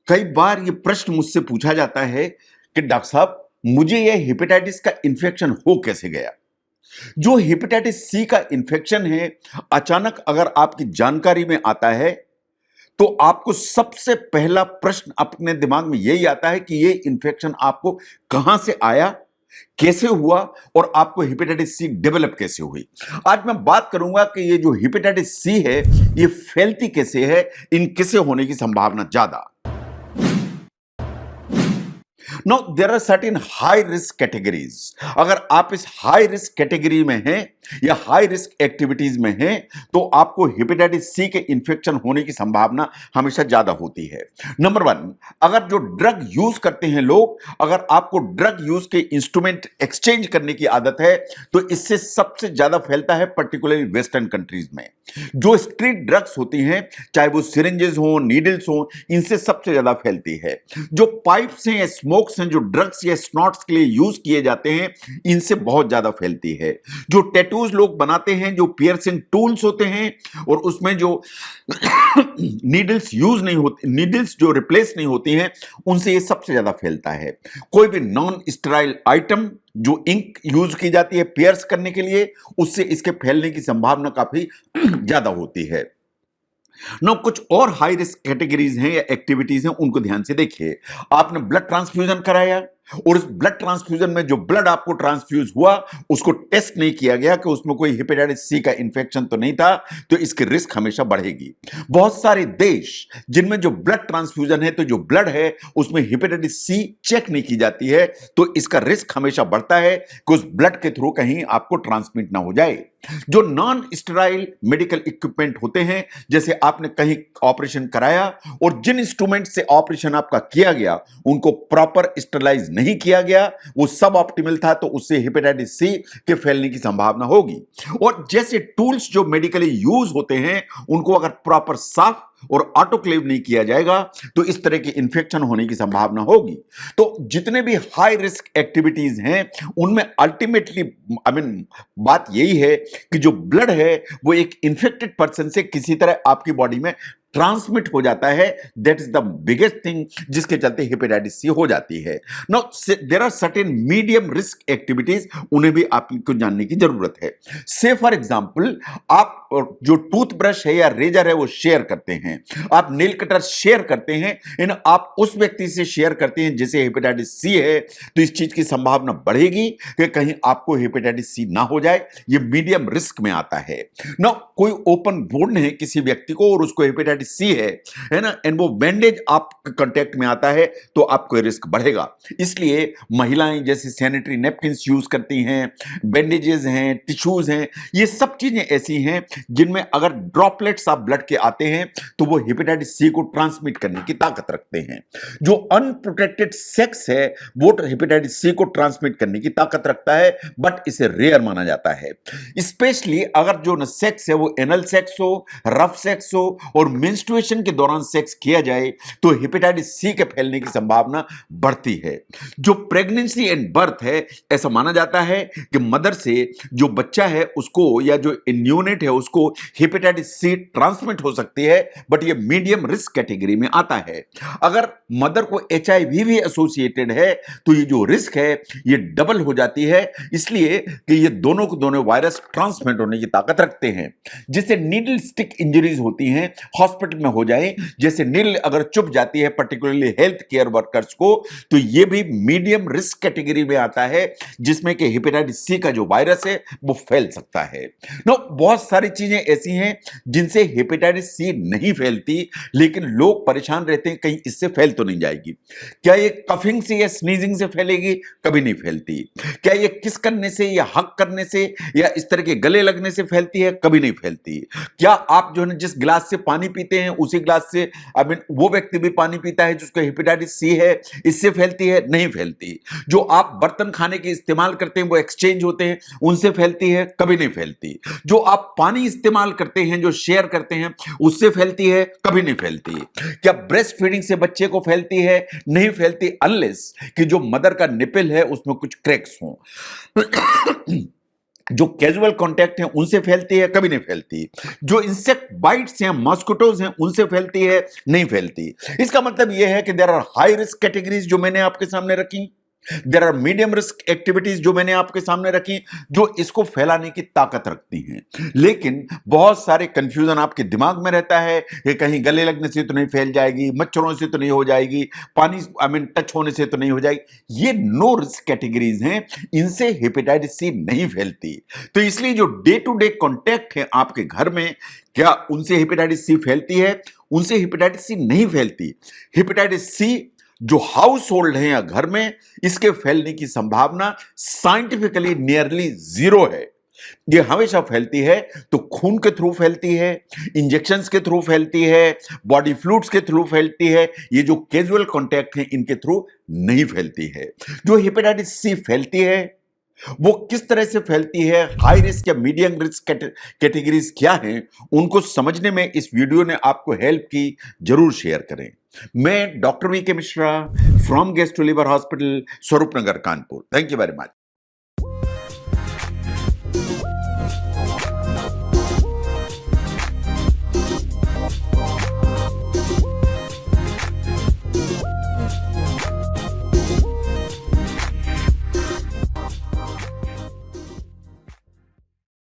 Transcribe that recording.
कई बार ये प्रश्न मुझसे पूछा जाता है कि डॉक्टर साहब, मुझे ये हेपेटाइटिस का इन्फेक्शन हो कैसे गया। जो हेपेटाइटिस सी का इन्फेक्शन है, अचानक अगर आपकी जानकारी में आता है तो आपको सबसे पहला प्रश्न अपने दिमाग में यही आता है कि ये इन्फेक्शन आपको कहां से आया, कैसे हुआ और आपको हेपेटाइटिस सी डेवलप कैसे हुई। आज मैं बात करूंगा कि ये जो हेपेटाइटिस सी है ये फैलती कैसे है, इन किसे होने की संभावना ज्यादा। Now there are certain high risk categories। अगर आप इस हाई रिस्क कैटेगरी में हैं या हाई रिस्क एक्टिविटीज में हैं तो आपको हेपेटाइटिस सी के इन्फेक्शन होने की संभावना हमेशा ज्यादा होती है। नंबर 1, अगर जो ड्रग यूज करते हैं लोग, अगर आपको ड्रग यूज के इंस्ट्रूमेंट एक्सचेंज करने की आदत है तो इससे सबसे ज्यादा फैलता है पर्टिकुलरली वेस्टर्न कंट्रीज में। जो स्ट्रीट ड्रग्स होती हैं, चाहे वो सिरिंजेस हो, नीडल्स हो, इनसे सबसे ज्यादा फैलती है। जो पाइप्स हैं, स्मोक्स हैं, जो ड्रग्स या स्नॉट्स के लिए यूज किए जाते हैं, इनसे बहुत ज्यादा फैलती है। जो टैटूज लोग बनाते हैं, जो पियर्सिंग टूल्स होते हैं और उसमें जो नीडल्स यूज नहीं होती, नीडल्स जो रिप्लेस नहीं होती हैं, उनसे ये सबसे ज्यादा फैलता है। कोई भी नॉन स्टेराइल आइटम, जो इंक यूज की जाती है पियर्स करने के लिए, उससे इसके फैलने की संभावना काफी ज्यादा होती है। ना कुछ और हाई रिस्क कैटेगरीज हैं या एक्टिविटीज हैं, उनको ध्यान से देखिए। आपने ब्लड ट्रांसफ्यूजन कराया और इस ब्लड ट्रांसफ्यूजन में जो ब्लड आपको ट्रांसफ्यूज हुआ उसको टेस्ट नहीं किया गया कि उसमें कोई हेपेटाइटिस सी का इंफेक्शन तो नहीं था, तो इसकी रिस्क हमेशा बढ़ेगी। बहुत सारे देश जिनमें जो ब्लड ट्रांसफ्यूजन है, तो जो ब्लड है उसमें हेपेटाइटिस सी चेक नहीं की जाती है, तो इसका रिस्क हमेशा बढ़ता है कि उस ब्लड के थ्रू कहीं आपको ट्रांसमिट ना हो जाए। जो नॉन स्टेराइल मेडिकल इक्विपमेंट होते हैं, जैसे आपने कहीं ऑपरेशन कराया और जिन इंस्ट्रूमेंट से ऑपरेशन आपका किया गया उनको प्रॉपर स्टेरलाइज नहीं किया गया, वो सब ऑप्टिमल था, तो उससे हेपेटाइटिस सी के फैलने की संभावना होगी। और जैसे टूल्स जो मेडिकली यूज होते हैं, उनको अगर प्रॉपर साफ और ऑटोक्लेव नहीं किया जाएगा तो इस तरह की इंफेक्शन होने की संभावना होगी। तो जितने भी हाई रिस्क एक्टिविटीज हैं उनमें अल्टीमेटली बात यही है कि जो ब्लड है वो एक इन्फेक्टेड पर्सन से किसी तरह आपकी बॉडी में ट्रांसमिट हो जाता है। That is the biggest thing जिसके चलते हेपेटाइटिस सी हो जाती है। Now there are certain medium risk activities, उन्हें भी आपको जानने की जरूरत है। से फॉर एग्जांपल, आप जो टूथब्रश है या रेजर है वो शेयर करते हैं, आप नेल कटर शेयर करते हैं, इन आप उस व्यक्ति से शेयर करते हैं जिसे हेपेटाइटिस सी है, तो इस चीज की संभावना बढ़ेगी कि कहीं आपको हेपेटाइटिस सी ना हो जाए। ये मीडियम रिस्क में आता है ना। कोई ओपन वुंड है किसी व्यक्ति को और उसको हेपेटाइटिस सी है ना, एंड वो बैंडेज आप कांटेक्ट में आता है तो आपको रिस्क बढ़ेगा। इसलिए महिलाएं जैसे सैनिटरी नैपकिन्स यूज करती हैं, बैंडेजेस हैं, टिश्यूज हैं, ये सब चीजें ऐसी हैं जिनमें अगर ड्रॉपलेट्स ऑफ ब्लड के आते हैं तो वो हेपेटाइटिस सी को ट्रांसमिट करने की ताकत रखते हैं। जो अनप्रोटेक्टेड सेक्स है वो हेपेटाइटिस सी को ट्रांसमिट करने की ताकत रखता है, बट इसे रेयर माना जाता है। स्पेशली अगर जो सेक्स है वो एनल सेक्स हो, रफ सेक्स हो और मेंस्ट्रुएशन के दौरान सेक्स किया जाए तो हेपेटाइटिस सी के फैलने की संभावना बढ़ती है। जो प्रेगनेंसी एंड बर्थ है, ऐसा माना जाता है कि मदर से जो बच्चा है उसको या जो न्यूनेट है उसको हेपेटाइटिस सी ट्रांसमिट हो सकती है, बट ये मीडियम रिस्क कैटेगरी में आता है। अगर मदर को एचआईवी भी एसोसिएटेड है तो ये जो रिस्क है ये डबल हो जाती है, इसलिए कि ये दोनों को दोनों वायरस ट्रांसमिट होने की ताकत रखते हैं। जिससे नीडल स्टिक इंजरीज होती हैं, हॉस्पिटल में हो जाए, जैसे नीडल अगर चुभ जाती है पर्टिकुलरली हेल्थ केयर वर्कर्स को, तो ये भी मीडियम रिस्क कैटेगरी में आता है, जिसमें कि हेपेटाइटिस सी का जो वायरस है वो फैल सकता है। नो, बहुत सारी चीजें ऐसी हैं जिनसे हेपेटाइटिस सी नहीं फैलती, लेकिन लोग परेशान रहते हैं कहीं इससे फैल तो नहीं जाएगी। क्या ये कफिंग से या स्नीजिंग से फैलेगी? कभी नहीं फैलती। क्या ये किस करने से या हक करने से या इस तरह के गले लगने से फैलती है? कभी नहीं फैलती। क्या आप जो है जिस गिलास से पानी पीते हैं उसी गिलास से वो व्यक्ति भी पानी पीता है जिसको हेपेटाइटिस सी है, इससे फैलती है? नहीं फैलती। जो आप बर्तन खाने के इस्तेमाल करते हैं वो एक्सचेंज होते हैं, उनसे फैलती है? कभी नहीं फैलती। जो आप पानी इस्तेमाल करते हैं, जो शेयर करते हैं, उससे फैलती है? कभी नहीं फैलती। क्या ब्रेस्ट फीडिंग से बच्चे को फैलती है? नहीं फैलती, अनलेस कि जो मदर का निपल है उसमें कुछ क्रैक्स हों। जो कैजुअल कांटेक्ट है उनसे फैलती है, कभी नहीं फैलती। जो इंसेक्ट बाइट्स हैं, मॉस्किटोज हैं, उनसे फैलती है, नहीं फैलती। इसका मतलब यह है कि there are high risk categories जो मैंने आपके सामने रखी, there are medium risk activities जो मैंने आपके सामने रखी, जो इसको फैलाने की ताकत रखती हैं। लेकिन बहुत सारे कंफ्यूजन आपके दिमाग में रहता है कि कहीं गले लगने से तो नहीं फैल जाएगी, मच्छरों से तो नहीं हो जाएगी, पानी टच होने से तो नहीं हो जाएगी। ये नो रिस्क कैटेगरीज हैं, इनसे हेपेटाइटिस सी नहीं फैलती। तो इसलिए जो डे टू डे कॉन्टैक्ट है आपके घर में, क्या उनसे हेपेटाइटिस सी फैलती है? उनसे हेपेटाइटिस सी नहीं फैलती। हेपेटाइटिस सी जो हाउस होल्ड है या घर में, इसके फैलने की संभावना साइंटिफिकली नियरली जीरो है। ये हमेशा फैलती है तो खून के थ्रू फैलती है, इंजेक्शंस के थ्रू फैलती है, बॉडी फ्लूइड्स के थ्रू फैलती है। ये जो कैजुअल कांटेक्ट है इनके थ्रू नहीं फैलती है। जो हेपेटाइटिस सी फैलती है वो किस तरह से फैलती है, हाई रिस्क या मीडियम रिस्क कैटेगरीज क्या हैं, उनको समझने में इस वीडियो ने आपको हेल्प की। जरूर शेयर करें। मैं doctor V K Mishra from Gastro Liver Hospital, Swaroop Nagar, Kanpur. Thank you very much.